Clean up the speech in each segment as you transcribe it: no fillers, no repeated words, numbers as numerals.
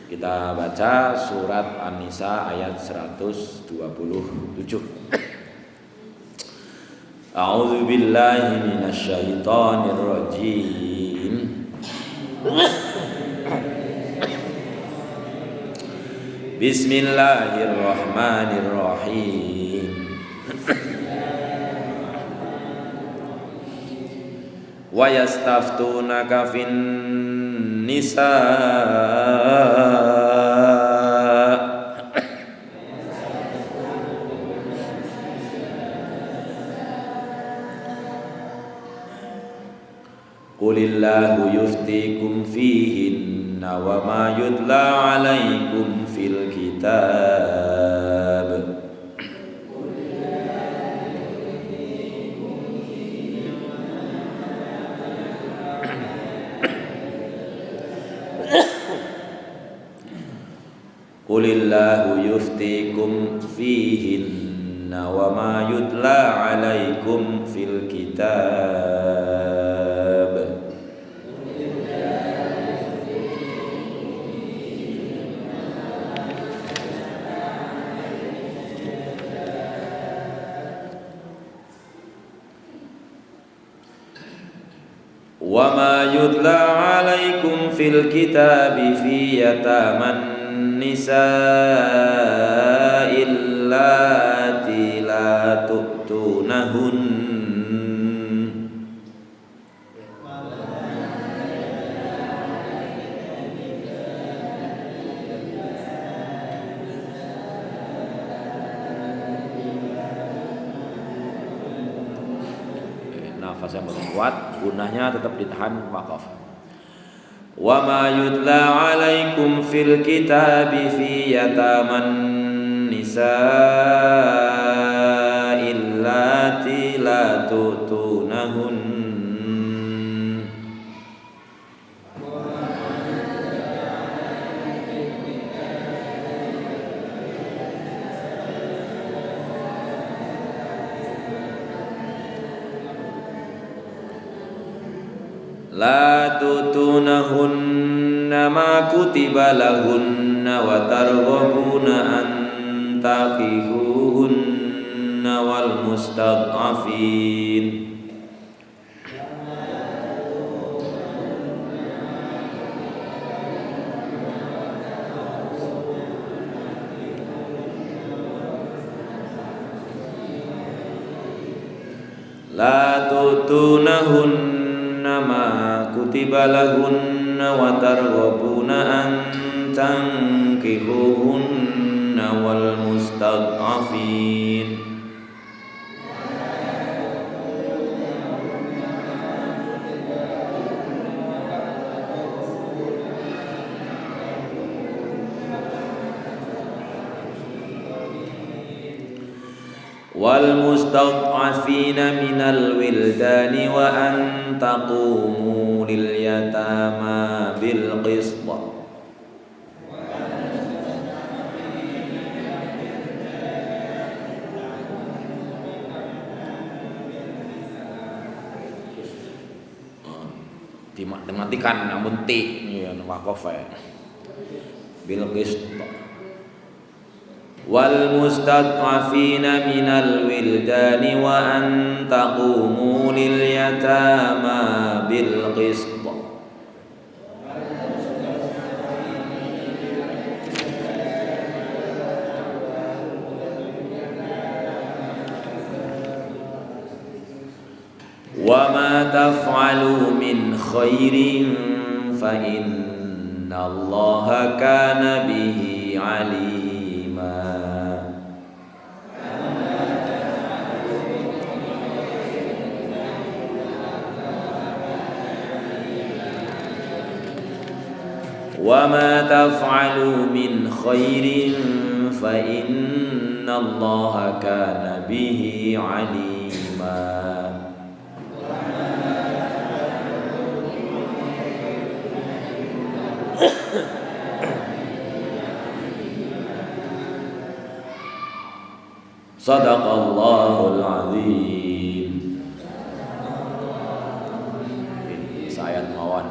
Kita baca surat An-Nisa ayat 127. A'udzu billahi minasy syaithanir rajim. Bismillahirrahmanirrahim. Wa yastaftunaka fin nisa Qulillahu yuftikum fihinna wa ma yutla alaikum fil kitab. Qulillahu yuftikum fihinna wa ma yutla alaikum fil kitab. Wa ma yutla alaikum fil kitabi fi yataman nisa illati la tu'tunahun nafas yang belum kuat, gunanya tetap ditahan waqaf. Wa ma yutla alaikum fil kitabi fi yataman nisa illati la tu'tunahun la tutunahunna ma kutiba lahunna wa targhabuna an taqihuhunna wal mustad'afin la tutunahunna ma kutiba lahunna wa targhabuna an tankihuhunna wal mustad'afin wal mustad'afina minal wildani wa an taqumu lil yatama bil qist. Dimatikan namun ti ya waqaf bil qist. Wal mustad'afina minal wildani wa an taqumu lil yatama bil qist. Wa ma taf'alu min khairin fa innallaha kana bihi alima. Wa ma taf'alu min khairin fa innallaha kana bihi alima. Sadaqallahul azim. Ayat mawon.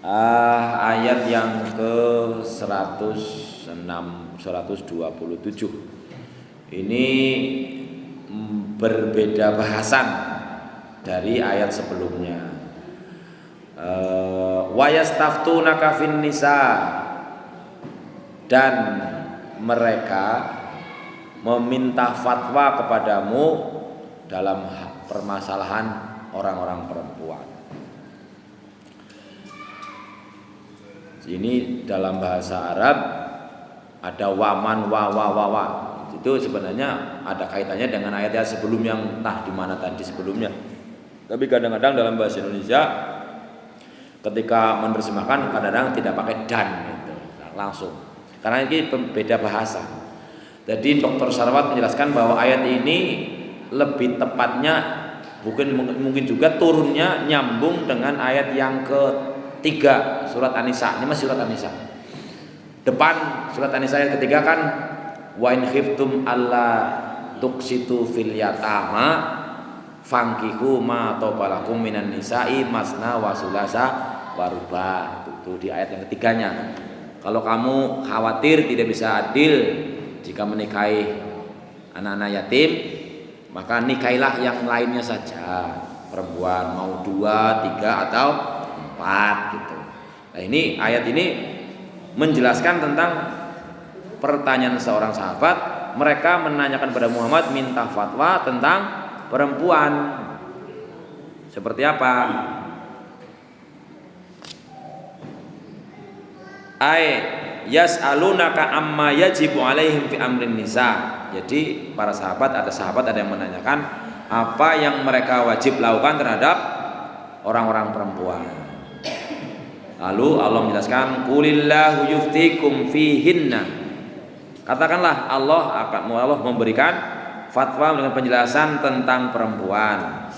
Ayat yang ke 127. Ini berbeda bahasan dari ayat sebelumnya. Wa yastaftunaka fin nisa, dan mereka meminta fatwa kepadamu dalam permasalahan orang-orang perempuan. Ini dalam bahasa Arab ada waman wa. Itu sebenarnya ada kaitannya dengan ayat-ayat sebelum yang entah di mana tadi sebelumnya. Tapi kadang-kadang dalam bahasa Indonesia ketika menerjemahkan kadang-kadang tidak pakai dan gitu, langsung. Karena ini beda bahasa. Jadi Dr. Sarwat menjelaskan bahwa ayat ini lebih tepatnya mungkin juga turunnya nyambung dengan ayat yang ketiga surat An-Nisa. Ini masih surat An-Nisa. Depan surat An-Nisa ayat ketiga kan wa in khiftum alla tuqsitu fil yatama fankihu ma tobalakum minan nisa'i masna wa sulasa wa ruba. Itu di ayat yang ketiganya. Kalau kamu khawatir tidak bisa adil jika menikahi anak-anak yatim, maka nikailah yang lainnya saja, perempuan mau 2, 3 atau 4 gitu. Nah, ini ayat ini menjelaskan tentang pertanyaan seorang sahabat. Mereka menanyakan kepada Muhammad minta fatwa tentang perempuan. Seperti apa? Yas'alunaka amma yajibu alaihim fi amrin nisa. Jadi para sahabat, ada yang menanyakan apa yang mereka wajib lakukan terhadap orang-orang perempuan. Lalu Allah menjelaskan qulillahu yuftikum fihinna. Katakanlah Allah memberikan fatwa dengan penjelasan tentang perempuan.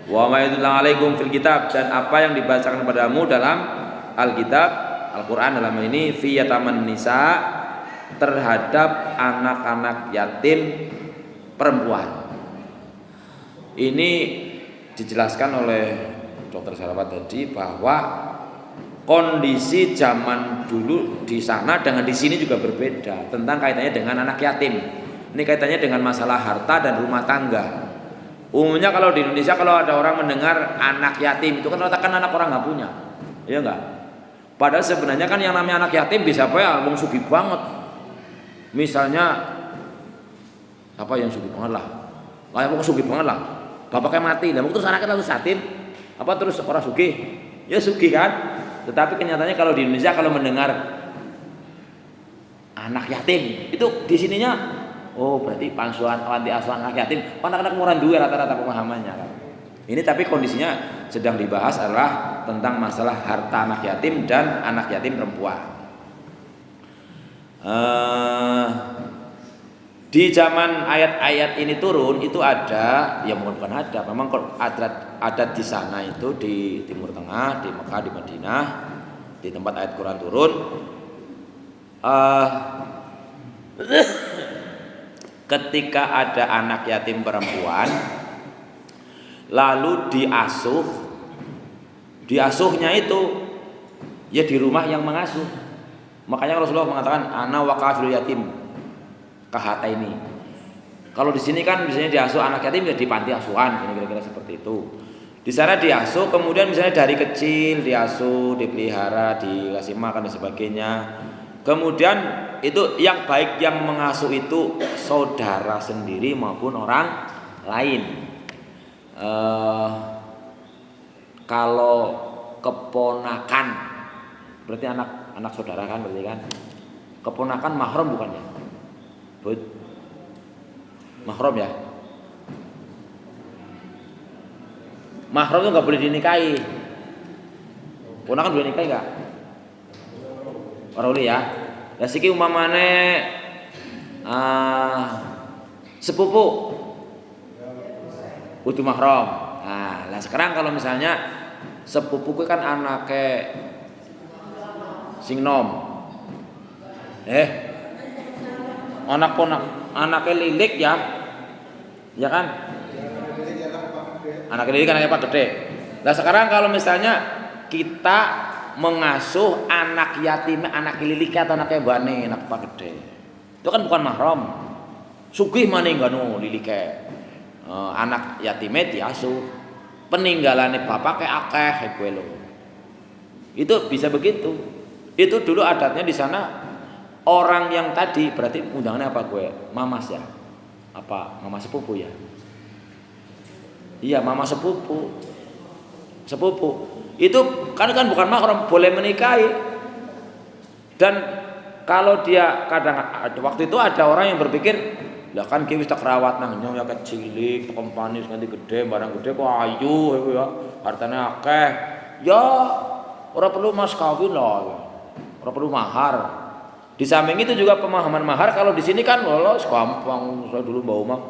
Wa ma yutla alaikum fil kitab, dan apa yang dibacakan kepadamu dalam Alkitab Al-Quran dalam ini fi yataman nisa, terhadap anak-anak yatim perempuan. Ini dijelaskan oleh Dr. Sarwat tadi bahwa kondisi zaman dulu di sana dengan di sini juga berbeda tentang kaitannya dengan anak yatim. Ini kaitannya dengan masalah harta dan rumah tangga. Umumnya kalau di Indonesia kalau ada orang mendengar anak yatim itu kan ratakan anak orang nggak punya, iya nggak? Padahal sebenarnya kan yang namanya anak yatim bisa apa ya, wong sugih banget. Misalnya apa yang sugih banget lah, kayak wong sugih banget lah, bapaknya mati, dan terus anaknya lalu yatim, apa terus orang sugih? Ya sugih kan. Tetapi kenyataannya kalau di Indonesia kalau mendengar anak yatim itu di sininya, oh berarti pansuan panti asuhan anak yatim, anak-anak murah dua rata-rata pemahamannya kan. Ini tapi kondisinya sedang dibahas adalah tentang masalah harta anak yatim dan anak yatim perempuan. Di zaman ayat-ayat ini turun itu ada, ya bukan ada, memang adat di sana itu di Timur Tengah, di Mekah, di Madinah, di tempat ayat Quran turun. Ketika ada anak yatim perempuan lalu diasuhnya itu ya di rumah yang mengasuh. Makanya Rasulullah mengatakan ana wa kafilul yatim kahata ini. Kalau di sini kan biasanya diasuh anak yatim ya di panti asuhan, kira-kira seperti itu. Di sana diasuh, kemudian misalnya dari kecil diasuh, dipelihara, dikasih makan dan sebagainya. Kemudian itu yang baik yang mengasuh itu saudara sendiri maupun orang lain. Kalau keponakan berarti anak saudara kan, berarti kan keponakan mahram bukan ya? Mahram ya? Mahram itu nggak boleh dinikahi. Ponakan boleh nikahi nggak? Orang boleh ya. Lah siki umpamane sepupu kudu mahram. Nah, sekarang kalau misalnya sepupuku kan anaknya sing nom. Anaknya lilik ya. Ya kan? Anaknya lilik kan anaknya Pak Gede. Nah, sekarang kalau misalnya kita mengasuh anak yatim, anak lilike atau anak ebane, anak pak gede. Itu kan bukan mahram. Sugih maning ngono lilike. Anak yatime diasuh. Peninggalane bapak kayak akeh kowe lho. Itu bisa begitu. Itu dulu adatnya di sana. Orang yang tadi berarti undangannya apa gue? Mamas ya? Apa mama sepupu ya? Iya, mama sepupu. Sepupu. Itu kan bukan mahram, boleh menikahi. Dan kalau dia kadang waktu itu ada orang yang berpikir, lah kan ki wis tak rawat nang nyong ya kecilik, kompani nganti gede, barang gede kok ayu ya. Hartane akeh. Ya ora perlu mas kawin lah. Ora perlu mahar. Di samping itu juga pemahaman mahar kalau di sini kan lolos gampang. Saya dulu bawa mah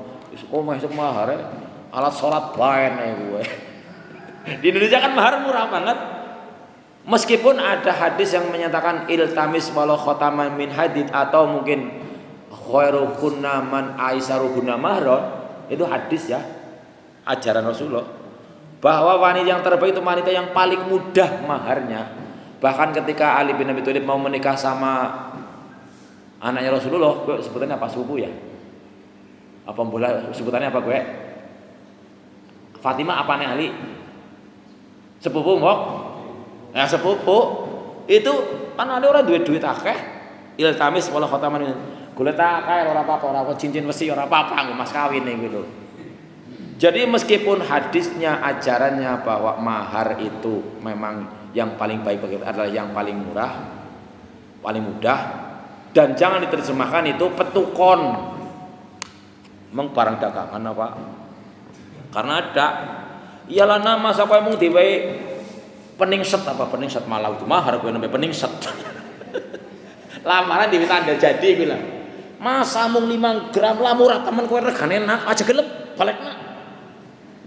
masuk mahar ya. Alat sholat bae gue. Di Indonesia kan mahar murah banget. Meskipun ada hadis yang menyatakan iltamis walau khotaman min hadid atau mungkin khairuhunna man aisaruhunna mahron, itu hadis ya, ajaran Rasulullah bahwa wanita yang terbaik itu wanita yang paling mudah maharnya. Bahkan ketika Ali bin Abi Thalib mau menikah sama anaknya Rasulullah, gue sebutannya apa, sepupu ya? Apa bola sebutannya apa gue? Fatimah apa nih Ali? Sepupu mbok? Ya sepupu. Itu kan ada orang duit akeh. Iltamis wala khataman. Golek akeh ora apa-apa, ora cincin besi ora apa-apa nggo mas kawin nih gitu. Jadi meskipun hadisnya ajarannya bahwa mahar itu memang yang paling baik bagi adalah yang paling murah, paling mudah. Dan jangan diterjemahkan itu petukon. Emang barang dagangan apa? Karena ada iyalah nama siapa yang mau diwehi peningset apa peningset malah itu mahar gue namanya peningset. Lamaran diminta anda jadi bilang masa mung 5 gram lah murah temen kowe regane enak aja gelem balikna.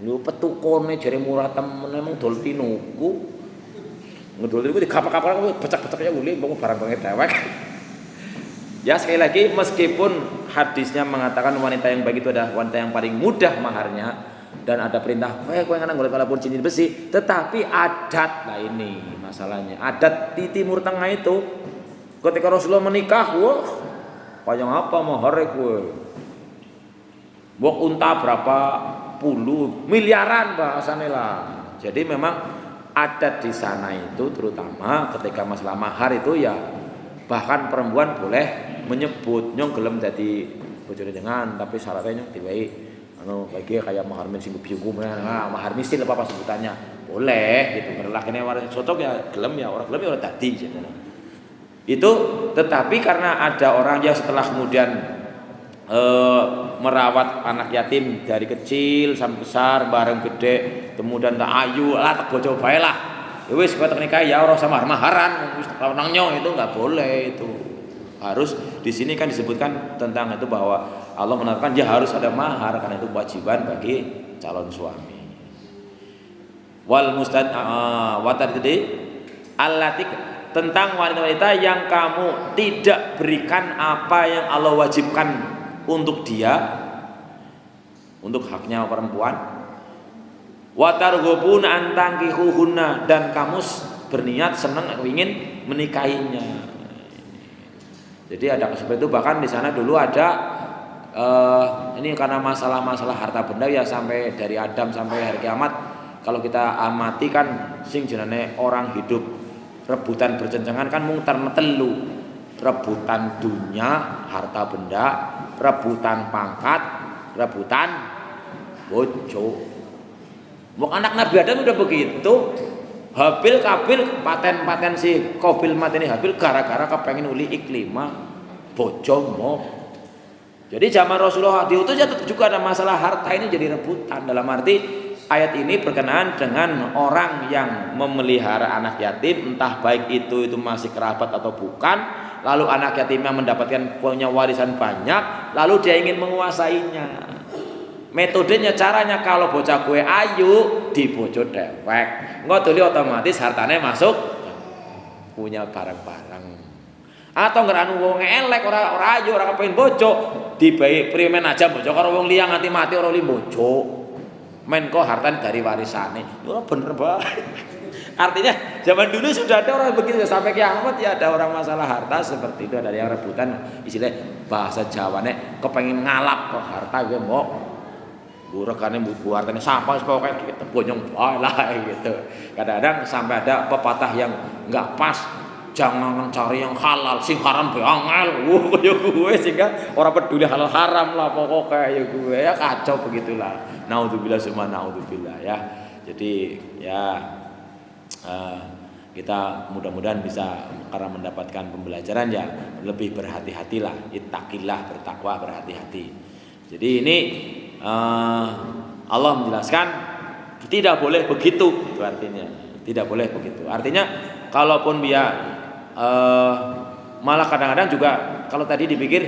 Lu petukone jare murah temen emang dol tinuku. Ngedol tinuku dikapak-kapak becak-becak ya uli barang banget dewek. Ya sekali lagi meskipun hadisnya mengatakan wanita yang baik itu adalah wanita yang paling mudah maharnya dan ada perintah kowe ngana golek kalaupun cincin besi, tetapi adat lah ini masalahnya. Adat di Timur Tengah itu ketika Rasulullah menikah, wah panjang apa mahare kowe? Mbok unta berapa puluh miliaran bahasane lah. Jadi memang adat di sana itu terutama ketika masalah mahar itu ya bahkan perempuan boleh menyebut nyong gelem dadi bojone dengan tapi syaratnya nyong diwehi anu bagi kayak mahar min sing biungku mahar misil apa sebutannya boleh gitu lelakine waris cocok ya gelem ya orang gelem ya ora dadi gitu. Itu tetapi karena ada orang yang setelah kemudian merawat anak yatim dari kecil sampai besar bareng gede kemudian tak ayu lah tak bojo bae lah wis kowe tek nikah ya ora sama maharan wis nang nyong itu enggak boleh itu. Harus di sini kan disebutkan tentang itu bahwa Allah menetapkan dia harus ada mahar karena itu kewajiban bagi calon suami. Wal mustad wa tadi allatik tentang wanita-wanita yang kamu tidak berikan apa yang Allah wajibkan untuk dia, untuk haknya perempuan. Wa targhubun an tankihuhunna dan kamu berniat senang ingin menikahinya. Jadi ada seperti itu bahkan di sana dulu ada ini karena masalah-masalah harta benda ya sampai dari Adam sampai hari kiamat kalau kita amati kan sing jenenge orang hidup rebutan berjenjangan kan mung telu rebutan dunia harta benda rebutan pangkat rebutan bojo. Wong anak Nabi Adam udah begitu. Habil Kabil paten si Qabil mateni Habil gara-gara kepengen uli iklima bojomo. Jadi zaman Rasulullah diutus ya tetap juga ada masalah harta ini jadi rebutan. Dalam arti ayat ini berkenaan dengan orang yang memelihara anak yatim entah baik itu masih kerabat atau bukan. Lalu anak yatimnya mendapatkan punya warisan banyak lalu dia ingin menguasainya. Metodenya caranya kalau bocah gue ayu di bojo dewek ngodoli otomatis hartanya masuk punya barang-barang atau ngeranu wong elek ora ayu ora kepengin bojo dibayi primen aja bojo karo wong liya nganti mati ora li bojo men kok hartane dari warisane ora bener bae Artinya zaman dulu sudah ada orang begitu sampai kiamat ya ada orang masalah harta seperti itu, ada yang rebutan istilah bahasa Jawane kepengen ngalap kok harta gue mau burekane bu hartane sapa pokoke gitu bonyong bae lah gitu. Kadang-kadang sampai ada pepatah yang enggak pas, jangan cari yang halal, sing haram be angel. Kaya gue sehingga orang peduli halal haram lah pokoknya ya gue ya kacau begitulah. Naudzubillah summa naudzubillah ya. Jadi ya kita mudah-mudahan bisa karena mendapatkan pembelajaran ya lebih berhati-hatilah, ittaqillah, bertakwa, berhati-hati. Jadi ini Allah menjelaskan tidak boleh begitu, itu artinya tidak boleh begitu. Artinya kalaupun dia malah kadang-kadang juga kalau tadi dipikir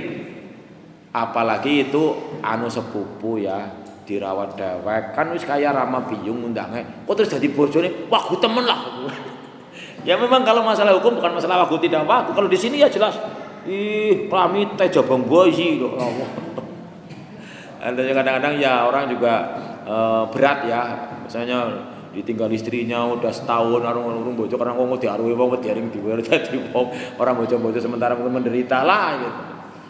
apalagi itu anu sepupu ya dirawat dewek kan wis kaya Rama Biyung undangnya kok terus jadi bojone wah gue temen lah. Ya memang kalau masalah hukum bukan masalah wagu tidak wagu, kalau di sini ya jelas pamit teh jabang boy loh. Ada kadang-kadang ya orang juga berat ya, misalnya ditinggal istrinya udah setahun orang bojo karena ngomong diaruhi wong diaring diwer dadi wong orang bojo-bojo sementara menderita lah gitu.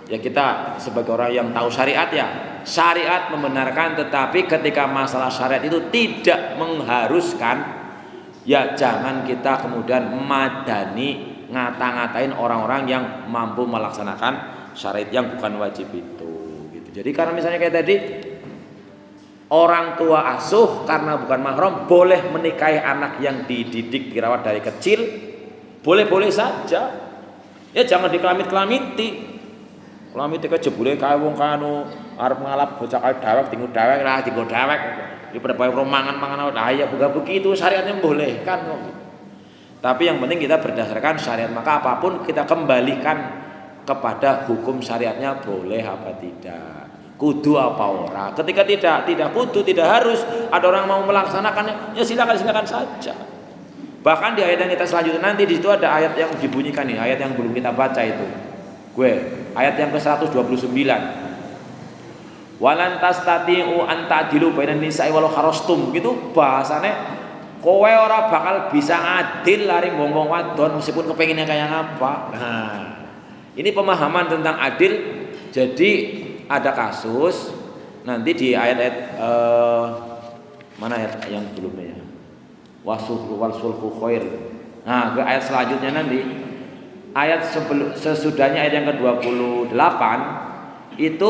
Ya kita sebagai orang yang tahu syariat ya, syariat membenarkan, tetapi ketika masalah syariat itu tidak mengharuskan ya jangan kita kemudian madani ngata-ngatain orang-orang yang mampu melaksanakan syariat yang bukan wajib itu gitu. Jadi karena misalnya kayak tadi orang tua asuh karena bukan mahram boleh menikahi anak yang dididik dirawat dari kecil, boleh-boleh saja. Ya jangan dikelamit-kelamiti. Kelamite kejebule kae wong kanu arep ngalap bocah kae dewek tinggu dewek lah tinggu dewek. Iki pada bae romangan-mangan lah ya bukan begitu, syariatnya membolehkan kok. Tapi yang penting kita berdasarkan syariat, maka apapun kita kembalikan kepada hukum syariatnya boleh apa tidak. Kudu apa ora. Ketika tidak kudu, tidak harus, ada orang mau melaksanakannya, ya silakan saja. Bahkan di ayat yang kita selanjutnya nanti di situ ada ayat yang dibunyikan nih, ayat yang belum kita baca itu. Ayat yang ke-129. Walan tastati'u an ta'dilu bainan nisa'i walau kharastum, gitu bahasane kowe ora bakal bisa adil lari wong-wong wadon meskipun kepengine kayak apa. Nah, ini pemahaman tentang adil. Jadi ada kasus nanti di ayat-ayat mana ayat yang sebelumnya ya? Wal sulhu khair. Nah, ke ayat selanjutnya nanti ayat sesudahnya ayat yang ke-28 itu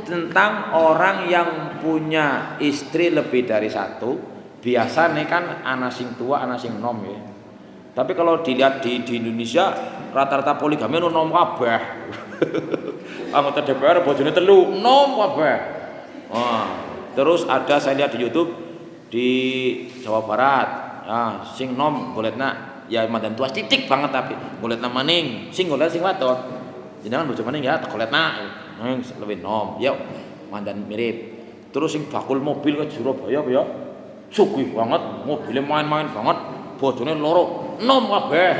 tentang orang yang punya istri lebih dari satu. Biasanya kan anak sing tua, anak sing nom ya. Tapi kalau dilihat di Indonesia rata-rata poligami nom kabeh. Anggota DPR bojone telu nom kabeh. Terus ada saya lihat di YouTube di Jawa Barat. Nah, sing nom golekna ya mandan tua titik banget tapi golekna maning, sing golek sing wadon. Jenengan bojo maning ya golekna lebih nom, yuk mandan mirip. Terus sing bakul mobil ke Surabaya ya, sugih banget, mobilnya main-main banget, bojone loro, nom kabeh.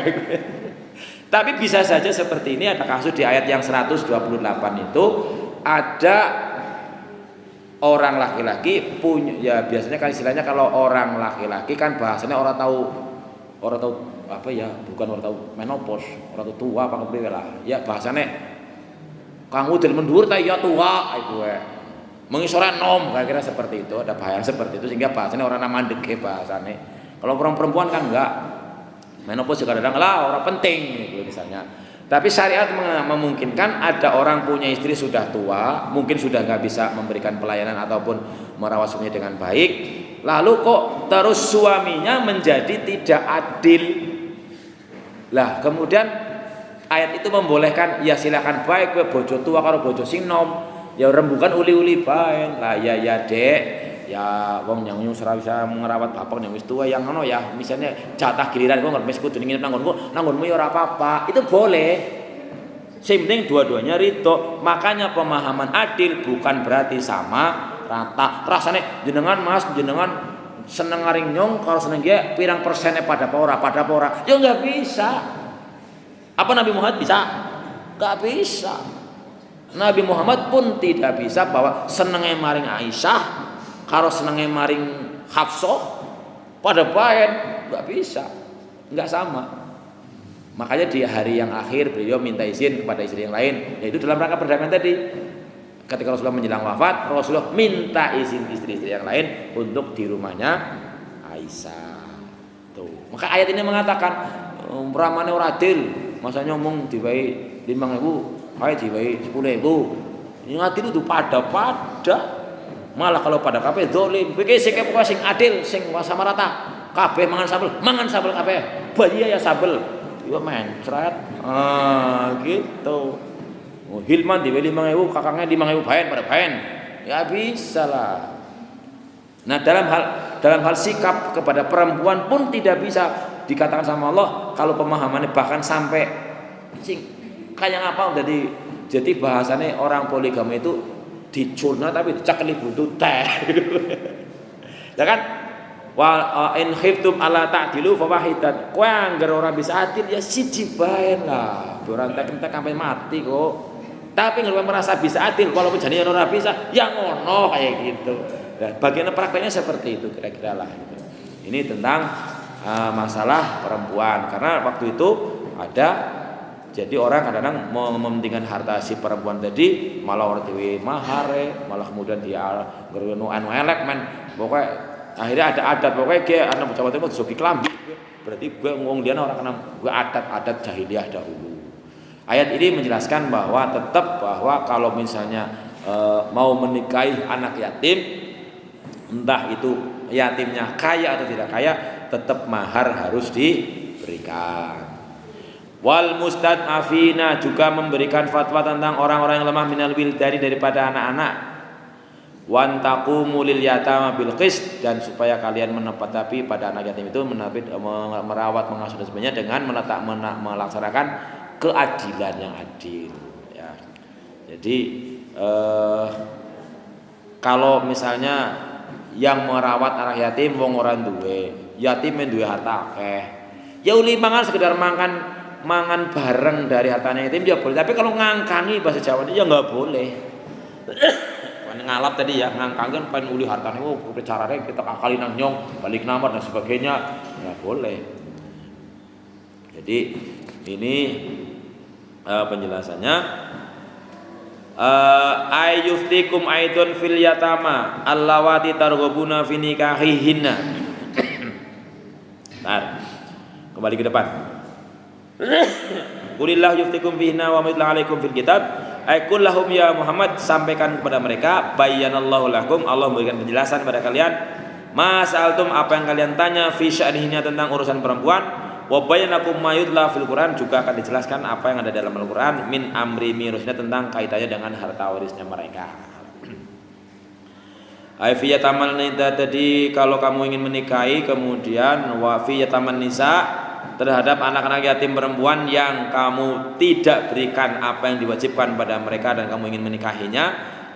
Tapi bisa saja seperti ini, ada kasus di ayat yang 128 itu ada orang laki-laki punya, ya biasanya kan istilahnya kalau orang laki-laki kan bahasanya orang tahu apa ya, bukan orang tahu menopause, orang tahu tua apa kepriwe lah. Ya bahasanya kanggo del mendur ta ya tua iku mengisore nom kira-kira seperti itu, ada bahasa seperti itu sehingga bahasanya orang mandek bahasane. Kalau orang perempuan kan enggak, menopause kadang-kadang lah orang penting gitu misalnya. Tapi syariat memungkinkan ada orang punya istri sudah tua, mungkin sudah enggak bisa memberikan pelayanan ataupun merawat suaminya dengan baik, lalu kok terus suaminya menjadi tidak adil. Lah kemudian ayat itu membolehkan, ya silakan baik kowe bojo tua karo bojo sing nom, ya rembukan uli-uli bae. Lah ya Dek, ya wong yang ora bisa merawat bapak yang wis tua yang ngono ya, misalnya jatah giliran kok ngermes kudu nginep nanggonmu ya ora apa-apa. Itu boleh. Sing penting dua-duanya ridho. Makanya pemahaman adil bukan berarti sama rata. Rasane jenengan Mas, jenengan seneng ngaring nyong kalau seneng dia pirang persennya pada pora. Ya enggak bisa. Apa Nabi Muhammad bisa? Gak bisa. Nabi Muhammad pun tidak bisa bahwa senengnya maring Aisyah karo senengnya maring Hafsah pada baen, gak bisa. Enggak sama. Makanya di hari yang akhir beliau minta izin kepada istri yang lain, yaitu dalam rangka perdamaian tadi. Ketika Rasulullah menjelang wafat, Rasulullah minta izin istri-istri yang lain untuk di rumahnya Aisyah. Tuh. Maka ayat ini mengatakan ramane ora adil, masa nyomong diwai 5.000, kae diwai 10.000. Yang adil itu pada. Malah kalau pada kabeh zalim, kowe sing sing adil, sing sama rata. Kabeh mangan sambel kabeh. Bayi ya sambel. Yo mencret. Gitu. Oh, Hilman di 5.000, kakaknya 5.000 baen pada baen. Ya bisa lah. Nah, dalam hal sikap kepada perempuan pun tidak bisa dikatakan sama Allah kalau pemahamannya bahkan sampai sing kayak apa jadi bahasanya orang poligami itu dicurna tapi dicakli butuh teh. Ya kan? Wa in khiftum ala ta'dilu fawahidan. Kowe anggar ora bisa adil ya siji bae lah. Ora entek-entek sampai mati kok. Tapi kalau merasa bisa adil walaupun jane ora bisa, ya ngono kayak gitu. Nah, bagian prakteknya seperti itu kira-kira lah gitu. Ini tentang masalah perempuan karena waktu itu ada jadi orang kadang-kadang mementingkan harta si perempuan tadi malah orang dewe mahare, malah kemudian dia ngerono anu elek men. Pokoknya akhirnya ada adat pokoknya dia anak bocah itu joki klambi. Berarti gue ngomong dia orang kenal gue adat jahiliyah dahulu. Ayat ini menjelaskan bahwa tetap bahwa kalau misalnya mau menikahi anak yatim, entah itu yatimnya kaya atau tidak kaya, tetap mahar harus diberikan. Wal mustad'afina juga memberikan fatwa tentang orang-orang yang lemah minal wildani daripada anak-anak. Wan taqumu lil yatama bil qist, dan supaya kalian menepati pada anak yatim itu merawat mengasuh dan sebagainya dengan melaksanakan keadilan yang adil ya. Jadi kalau misalnya yang merawat anak yatim wong ora duwe, yatim duwe harta akeh. Ya uli mangan sekedar mangan bareng dari hartanya yatim ya boleh, tapi kalau ngangkangi bahasa Jawa ya enggak boleh. Ngalap tadi ya, ngangkangin pengen uli hartanya caranya kita akali nang nyong, balik nama dan sebagainya, enggak boleh. Jadi ini penjelasannya ayyuftikum aidun fil yatama allawati targhabuna fi nikahihinna. Bentar. Kembali ke depan. Qulillahu yuftikum fihinna wa mitla alaikum fil kitab. Qul lahum ya Muhammad, sampaikan kepada mereka, bayyanallahu lakum, Allah memberikan penjelasan kepada kalian, ma sa'altum, apa yang kalian tanya, fi sya'nihinna, tentang urusan perempuan, wa bayyanakum ma yutla fil Quran, juga akan dijelaskan apa yang ada dalam Al-Quran, min amri mirusnya, tentang kaitannya dengan harta warisnya mereka. Fi yataman nisa, tadi kalau kamu ingin menikahi, kemudian wa fi yataman nisa, terhadap anak-anak yatim perempuan yang kamu tidak berikan apa yang diwajibkan pada mereka dan kamu ingin menikahinya.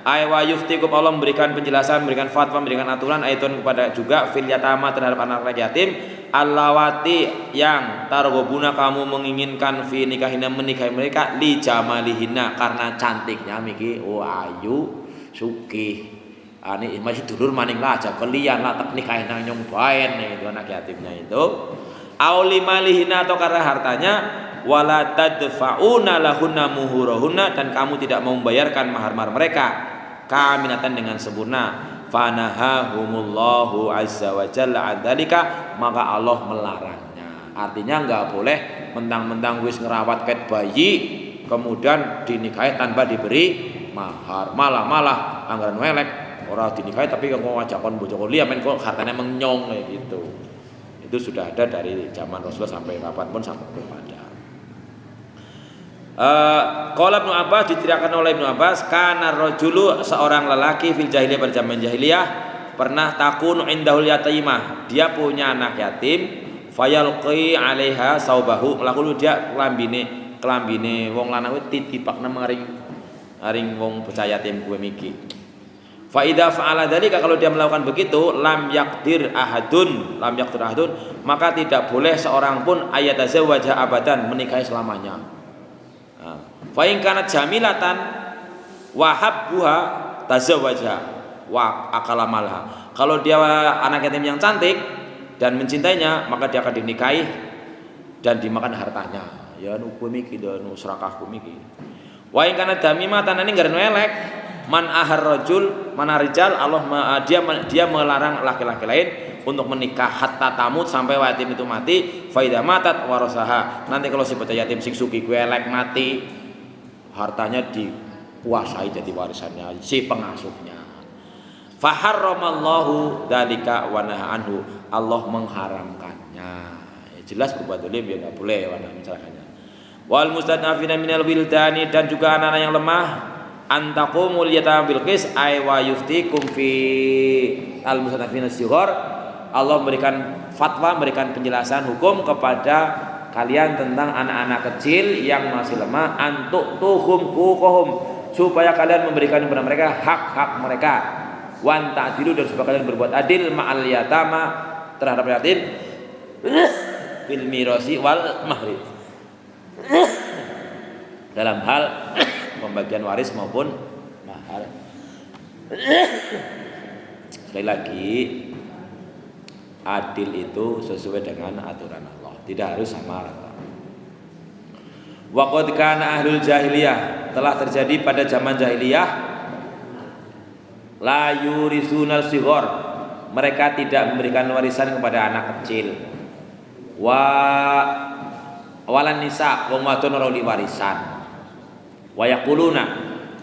Aywa yuftikum, Allah memberikan penjelasan, memberikan fatwa, memberikan aturan ayatun kepada juga fil yatama, terhadap anak-anak yatim allawati yang targhubuna, kamu menginginkan fi nikahina, menikahi mereka, li jamalihina, karena cantiknya miki ayu sugih ani masih dulur maning lah aja kalian lah tak nikahin nang nyong baen itu anak yatimnya itu. Auli malihina, atau karena hartanya, wala tadfa'una lahunna muhurahunna, dan kamu tidak mau membayarkan mahar-mahar mereka kaminatan dengan sempurna. Fanahahumullahu azza wa jalla adzalika, maka Allah melarangnya. Artinya enggak boleh mentang-mentang wis ngerawat ket bayi kemudian dinikahi tanpa diberi mahar. Malah anggaran welek ora dinikahi tapi kok ngajakon bojo kuliah men kok hartane menyong kayak gitu. Itu sudah ada dari zaman Rasulullah sampai kapanpun sampai belum ada. Qala Ibnu Abbas, diceritakan oleh Ibnu Abbas, kana rajulu, seorang lelaki fil jahiliyah, pada zaman jahiliyah, pernah takun indahul yatimah, dia punya anak yatim, fayalqi 'alaiha saubahu, lalu dia kelambine wong lanang titipakna maring wong bocah yatim kuwe miki. Fa idza fa'ala dzalika, kalau dia melakukan begitu, lam yaqdir ahadun, maka tidak boleh seorang pun ayatazawwaja abadan, menikahi selamanya. Fa in kanat jamilatan wa habbuha tazawwaja wa akalamalha. Kalau dia anak yatim yang cantik dan mencintainya, maka dia akan dinikahi dan dimakan hartanya. Ya hukum iki dan serakah hukum iki. Wa in kana damimah tanane ngarep elek, man ahar rajul, mana rijal Allah dia melarang laki-laki lain untuk menikah hatta tamut sampai yatim itu mati, faida matat warasaha. Nanti kalau si bocah yatim sing suki gue elek mati, hartanya dikuasai jadi warisannya si pengasuhnya. Faharramallahu dzalika wa naha anhu. Allah mengharamkannya. Ya, jelas berbuat zalim ya enggak boleh wa misalkannya. Wal mustadafina minal wildani, dan juga anak-anak yang lemah, antaqumul yatama bil qis ay wa yuftikum fi al mustadafina sighar. Allah memberikan fatwa, memberikan penjelasan hukum kepada kalian tentang anak-anak kecil yang masih lemah, antuk tuhum hukum, supaya kalian memberikan kepada mereka hak-hak mereka, wan ta'dilu, dan supaya kalian berbuat adil ma'al yatama, terhadap yatim, fil mirasi wal mahri, dalam hal pembagian waris maupun mahar. Sekali lagi, adil itu sesuai dengan aturan Allah, tidak harus sama rata. Wa qad kana ahlul jahiliyah, telah terjadi pada zaman jahiliyah, la yurisunal sighar, mereka tidak memberikan warisan kepada anak kecil. Walan nisa, wong wadon ora warisan. Wa yaquluna,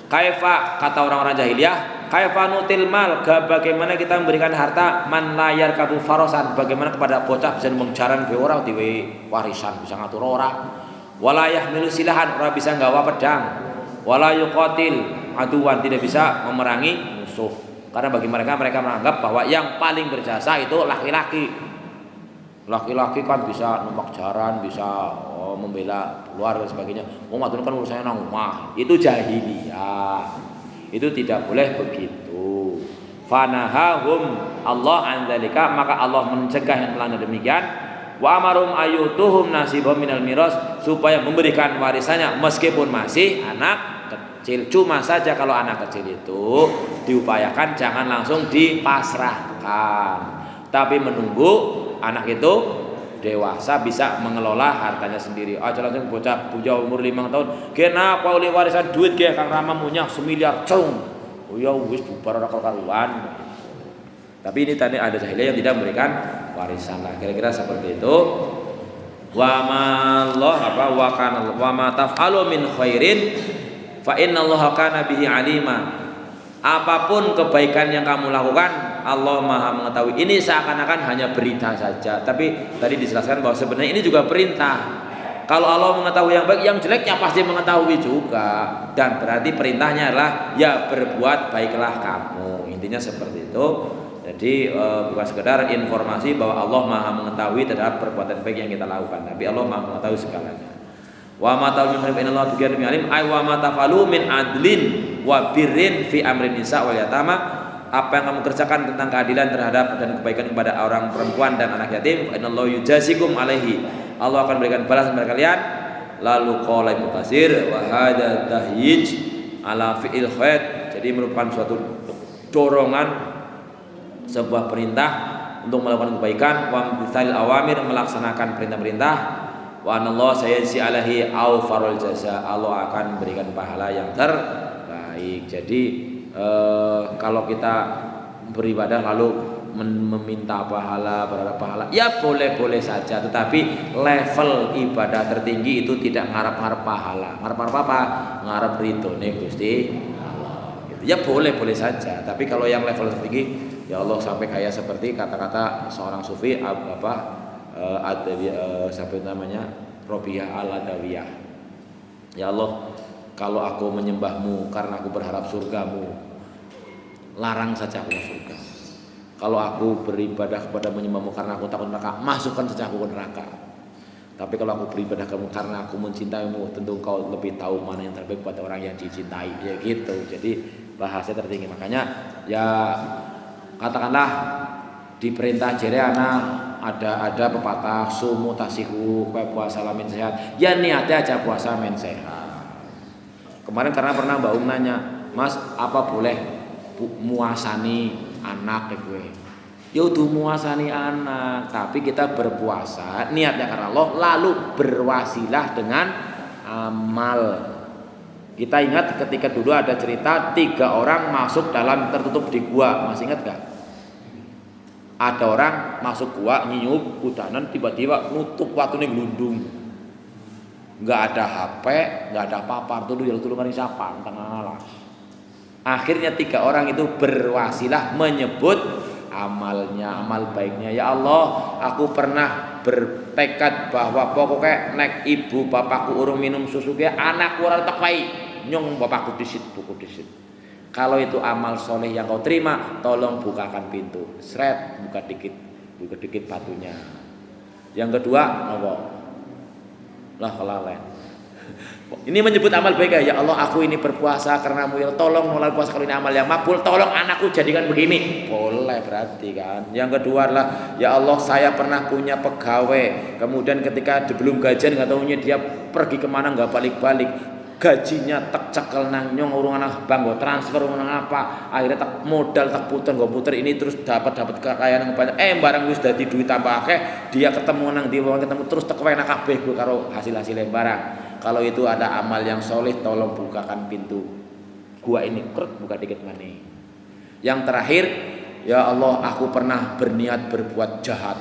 kaifa, kata orang-orang jahiliyah, kaifa nutil mal, bagaimana kita memberikan harta man layar kabu farosan, bagaimana kepada bocah bisa menjaran ke orang diwe warisan, bisa ngatur orang, wala yahmilu silahan, orang bisa nggawa pedang, wala yuqatil aduan, tidak bisa memerangi musuh. Karena bagi mereka menganggap bahwa yang paling berjasa itu laki-laki. Laki-laki kan bisa numpak jaran, bisa membela luar dan sebagainya. Wadon kan urusannya nang omah. Itu jahiliyah. Itu tidak boleh begitu. Fanahahum Allah an dzalika, maka Allah mencegah yang melanggar demikian. Wa amarum ayutuhum nasibahum minal miras, supaya memberikan warisannya meskipun masih anak kecil. Cuma saja kalau anak kecil itu diupayakan jangan langsung dipasrahkan, tapi menunggu anak itu dewasa bisa mengelola hartanya sendiri. Aja langsung bocah umur 5 tahun, kenapa oleh warisan duit ge Kang Rama munyah semiliar cung. Oh ya wis bubar ora karuan. Tapi ini tadi ada jahiliyah yang tidak memberikan warisan lah. Kira-kira seperti itu. Wa ma Allah apa wa kana wa ma taf'alu min khairin fa innallaha kana bihi alima. Apapun kebaikan yang kamu lakukan, Allah Maha mengetahui. Ini seakan-akan hanya berita saja, tapi tadi dijelaskan bahwa sebenarnya ini juga perintah. Kalau Allah mengetahui yang baik, yang jeleknya pasti mengetahui juga. Dan berarti perintahnya adalah ya berbuat baiklah kamu. Intinya seperti itu. Jadi bukan sekedar informasi bahwa Allah Maha mengetahui terhadap perbuatan baik yang kita lakukan, tapi Allah Maha mengetahui segalanya. Wa ma ta'lamu min Allah tughir min alim ay wa ma tafalu min adlin wa birrin fi amrin nisa wal yatama, apa yang kamu kerjakan tentang keadilan terhadap dan kebaikan kepada orang perempuan dan anak yatim, innallaha yujazikum alaihi, Allah akan berikan balasan kepada kalian. Lalu qala Ibnu Katsir wa hadza tahyij ala fi'il khair, jadi merupakan suatu dorongan, sebuah perintah untuk melakukan kebaikan, wa bisalil awamir, melaksanakan perintah-perintah, wa anallahu sayajzi alaihi awfarul jaza, Allah akan berikan pahala yang terbaik. Jadi kalau kita beribadah lalu meminta pahala, berharap pahala, ya boleh-boleh saja, tetapi level ibadah tertinggi itu tidak ngarep-ngarep pahala. Ngarep-ngarep apa? Ngarep ridhone Gusti Allah. Gitu. Ya boleh-boleh saja, tapi kalau yang level tertinggi, ya Allah sampai kayak seperti kata-kata seorang sufi sampai namanya Robiah al-Adawiyah. Ya Allah, kalau aku menyembahmu karena aku berharap surgamu, larang saja aku surga. Kalau aku beribadah kepada menyembahmu karena aku takut neraka, masukkan saja aku ke neraka. Tapi kalau aku beribadah kamu karena aku mencintaimu, tentu kau lebih tahu mana yang terbaik buat orang yang dicintai. Ya gitu. Jadi bahasa tertinggi. Makanya ya katakanlah diperintah jere anak ada pepatah sumu tasihu, puasa lamin sehat. Ya niatnya aja puasa men sehat. Kemarin karena pernah Mbak nanya, Mas apa boleh muasani anak gue? Ya udah muasani anak, tapi kita berpuasa niatnya karena Allah, lalu berwasilah dengan amal. Kita ingat ketika dulu ada cerita 3 orang masuk dalam tertutup di gua, masih ingat gak? Ada orang masuk gua nyiup hudanan, tiba-tiba nutup waktunya gelundung, nggak ada HP, nggak ada apa-apa, tuh dia tulungan siapa tengah alas. Akhirnya 3 orang itu berwasilah menyebut amalnya, amal baiknya. Ya Allah, aku pernah bertekad bahwa pokoknya nek ibu bapakku urung minum susu ke anakku ora tak pai nyong bapakku disit buku disit. Kalau itu amal soleh yang kau terima, tolong bukakan pintu. Sret, buka dikit batunya. Yang kedua, apa? Lah kelalen. Ini menyebut amal baik ya Allah, aku ini berpuasa karenamu ya, tolong mulai puasa kalau ini amal yang makbul, tolong anakku jadikan begini. Boleh berarti kan. Yang kedua adalah ya Allah, saya pernah punya pegawai, kemudian ketika belum gajian nggak tahunya dia pergi kemana nggak balik-balik, gajinya tak cekel nang nyong urung anak banggo transfer urung apa, akhirnya tak modal tak puter ini terus dapat kekayaan yang banyak, barang wis dadi duit tambah akeh, dia ketemu nang di bawah ketemu terus tak enak kabeh karo hasil barang. Kalau itu ada amal yang soleh, tolong bukakan pintu gua ini, buka dikit mana. Yang terakhir, ya Allah, aku pernah berniat berbuat jahat.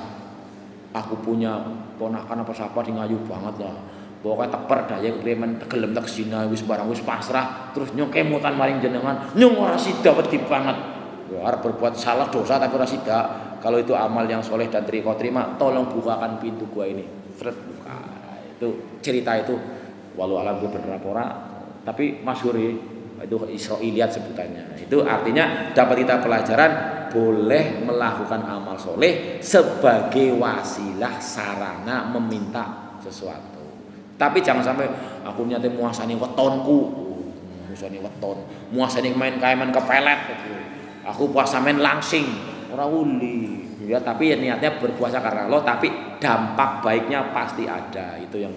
Aku punya ponakan apa siapa di ngayu banget lah. Pokoknya tak perdaya kepreman gelem tak sina wis barang wis pasrah, terus nyong kemutan maring jenengan, nyong ora sida wedi banget. Ya arep berbuat salah dosa tapi ora sida. Kalau itu amal yang soleh dan terima, tolong bukakan pintu gua ini. Buka. Itu cerita itu walau alam gue bener apa, tapi masyhur itu Israiliyat sebutannya. Itu artinya dapat kita pelajaran boleh melakukan amal soleh sebagai wasilah sarana meminta sesuatu. Tapi jangan sampai aku niatnya muasani wetonku, muasani main kaiman kepelet gitu. Aku puasa main langsing, ora uli. Ya tapi ya niatnya berpuasa karena Allah, tapi dampak baiknya pasti ada. Itu yang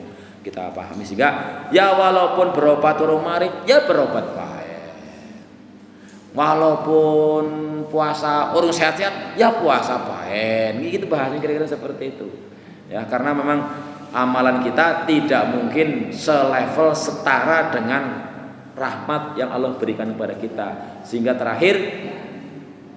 kita pahami, sehingga ya walaupun berobat urung mari ya berobat baik, walaupun puasa urung sehat-sehat ya puasa baik, gitu bahasanya kira-kira seperti itu ya, karena memang amalan kita tidak mungkin selevel setara dengan rahmat yang Allah berikan kepada kita, sehingga terakhir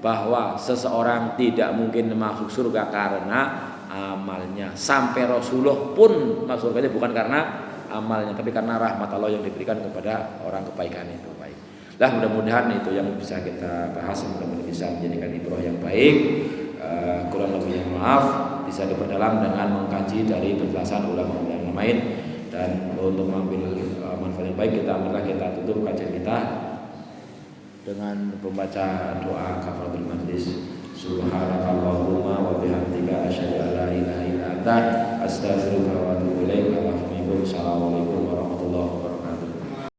bahwa seseorang tidak mungkin masuk surga karena amalnya. Sampai Rasulullah pun masuk surga bukan karena amalnya, tapi karena rahmat Allah yang diberikan kepada orang kebaikan itu. Baik. Lah mudah-mudahan itu yang bisa kita bahas, mudah-mudahan bisa menjadikan ibrah yang baik. Kurang lebihnya maaf, bisa diperdalam dengan mengkaji dari penjelasan ulama yang lain, dan untuk mengambil manfaat yang baik kita tutup kajian kita dengan membaca doa kafaratul majlis. Subhanakallahumma wa bihamdika asyhadu an la ilaha illa anta astaghfiruka